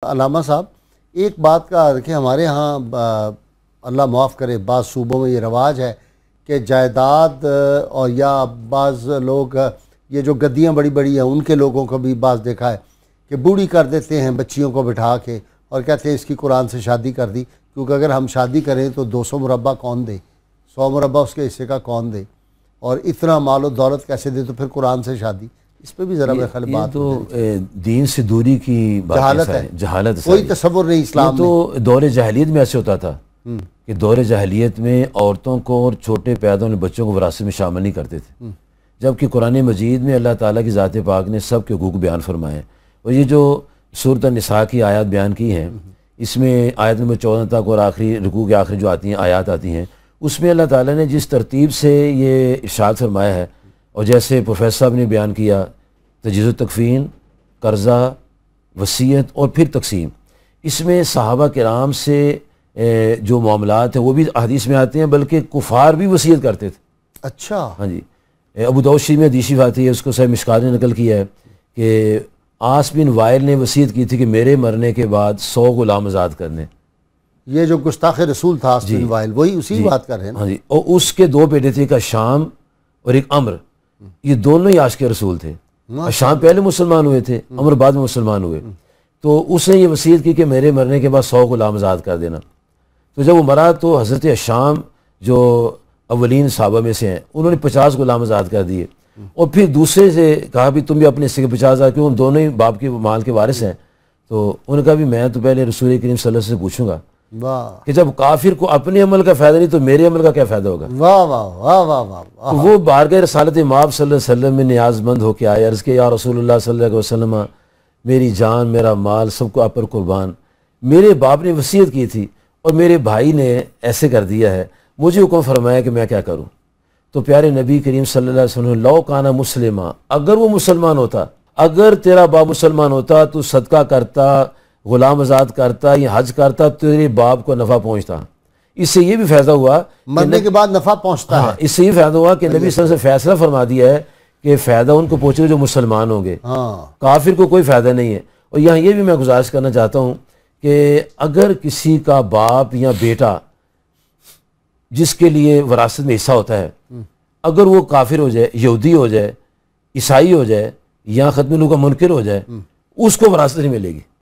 علامہ صاحب، ایک بات کا دیکھیں، ہمارے ہاں اللہ معاف کرے بعض صوبوں میں یہ رواج ہے کہ جائیداد اور یا بعض لوگ یہ جو گدیاں بڑی بڑی ہیں ان کے لوگوں کو بھی بعض دیکھا ہے کہ بوڑھی کر دیتے ہیں بچیوں کو بٹھا کے اور کہتے ہیں اس کی قرآن سے شادی کر دی، کیونکہ اگر ہم شادی کریں تو 200 مربع کون دے، 100 مربع اس کے حصے کا کون دے، اور اتنا مال و دولت کیسے دے، تو پھر قرآن سے شادی، اس پہ بھی ذرا میرے خیال بات تو دین سے دوری کی جہالت ہے، جہالت کوئی تصور نہیں اسلام میں۔ تو دور جاہلیت میں ایسے ہوتا تھا کہ دور جاہلیت میں عورتوں کو اور چھوٹے پیدا ہونے بچوں کو وراثت میں شامل نہیں کرتے تھے، جبکہ قرآن مجید میں اللہ تعالیٰ کی ذات پاک نے سب کے حقوق بیان فرمائے، اور یہ جو سورۃ النساء کی آیات بیان کی ہیں، اس میں آیت نمبر 14 تک اور آخری رکوع کے آخری جو آتی ہیں آیات آتی ہیں، اس میں اللہ تعالیٰ نے جس ترتیب سے یہ ارشاد فرمایا ہے، اور جیسے پروفیسر صاحب نے بیان کیا، تجہیز و تکفین، قرضہ، وصیت اور پھر تقسیم، اس میں صحابہ کرام سے جو معاملات ہیں وہ بھی حدیث میں آتے ہیں، بلکہ کفار بھی وصیت کرتے تھے۔ اچھا، ہاں جی، ابو داؤد شریف میں حدیث آتی ہے، اس کو صحیح مشکات نے نقل کیا ہے کہ عاص بن وائل نے وصیت کی تھی کہ میرے مرنے کے بعد 100 غلام آزاد کرنے۔ یہ جو گستاخ رسول تھا عاص بن وائل، وہی اسی بات کر رہے ہیں نا؟ ہاں جی، اور اس کے دو بیٹے تھے، ایک شام اور ایک عمر، یہ دونوں ہی عاشق رسول تھے۔ شام پہلے مسلمان ہوئے تھے، عمر بعد میں مسلمان ہوئے، تو اس نے یہ وصیت کی کہ میرے مرنے کے بعد 100 غلام آزاد کر دینا۔ تو جب وہ مرا تو حضرت شام جو اولین صحابہ میں سے ہیں، انہوں نے 50 غلام آزاد کر دیے، اور پھر دوسرے سے کہا بھی تم بھی اپنے حصے کے 50 آزاد، کیوں ان دونوں ہی باپ کے مال کے وارث ہیں، تو انہوں نے کہا بھی میں تو پہلے رسول کریم صلی اللہ علیہ وسلم سے پوچھوں گا کہ جب کافر کو اپنے عمل کا فائدہ نہیں تو میرے عمل کا کیا فائدہ ہوگا۔ واہ واہ واہ واہ واہ۔ وہ بارگاہ رسالت مآب صلی اللہ علیہ وسلم میں نیاز مند ہو کے آئے، عرض کہ یا رسول اللہ صلی اللہ علیہ وسلم، میری جان میرا مال سب کو آپ پر قربان، میرے باپ نے وصیت کی تھی اور میرے بھائی نے ایسے کر دیا ہے، مجھے حکم فرمایا کہ میں کیا کروں۔ تو پیارے نبی کریم صلی اللہ علیہ وسلم، لو کانا مسلمہ، اگر وہ مسلمان ہوتا، اگر تیرا باپ مسلمان ہوتا تو صدقہ کرتا، غلام آزاد کرتا یا حج کرتا، تیرے باپ کو نفع پہنچتا۔ اس سے یہ بھی فائدہ ہوا، مرنے کے بعد نفع پہنچتا ہے۔ اس سے یہ فائدہ ہوا کہ نبی صلی اللہ علیہ وسلم سے فیصلہ فرما دیا ہے کہ فائدہ ان کو پہنچے گا جو مسلمان ہوں گے، کافر کو کوئی فائدہ نہیں ہے۔ اور یہاں یہ بھی میں گزارش کرنا چاہتا ہوں کہ اگر کسی کا باپ یا بیٹا جس کے لیے وراثت میں حصہ ہوتا ہے، اگر وہ کافر ہو جائے، یہودی ہو جائے، عیسائی ہو جائے یا ختم نبوت کا منکر ہو جائے، اس کو وراثت نہیں ملے گی۔